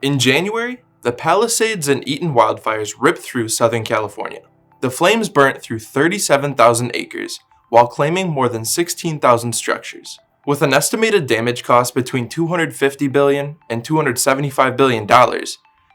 In January, the Palisades and Eaton wildfires ripped through Southern California. The flames burnt through 37,000 acres while claiming more than 16,000 structures. With an estimated damage cost between $250 billion and $275 billion,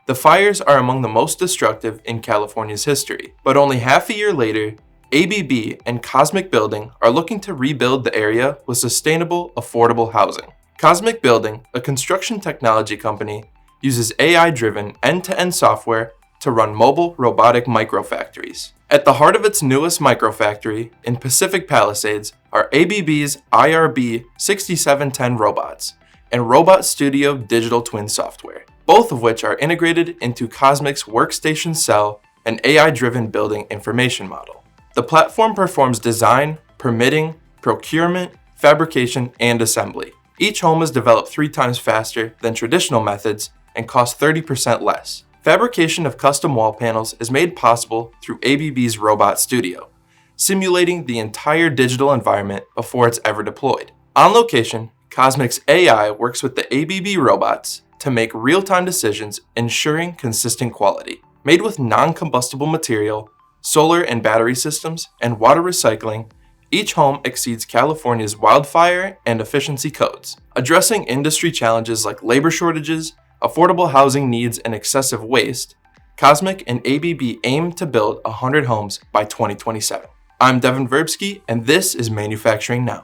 the fires are among the most destructive in California's history. But only half a year later, ABB and Cosmic Building are looking to rebuild the area with sustainable, affordable housing. Cosmic Building, a construction technology company, uses AI-driven end-to-end software to run mobile robotic microfactories. At the heart of its newest microfactory in Pacific Palisades are ABB's IRB 6710 robots and Robot Studio digital twin software, both of which are integrated into Cosmic's workstation cell and AI-driven building information model. The platform performs design, permitting, procurement, fabrication, and assembly. Each home is developed 3 times faster than traditional methods and costs 30% less. Fabrication of custom wall panels is made possible through ABB's Robot Studio, simulating the entire digital environment before it's ever deployed. On location, Cosmic's AI works with the ABB robots to make real-time decisions, ensuring consistent quality. Made with non-combustible material, solar and battery systems, and water recycling, each home exceeds California's wildfire and efficiency codes, addressing industry challenges like labor shortages, affordable housing needs, and excessive waste. Cosmic and ABB aim to build 100 homes by 2027. I'm Devin Verbsky, and this is Manufacturing Now.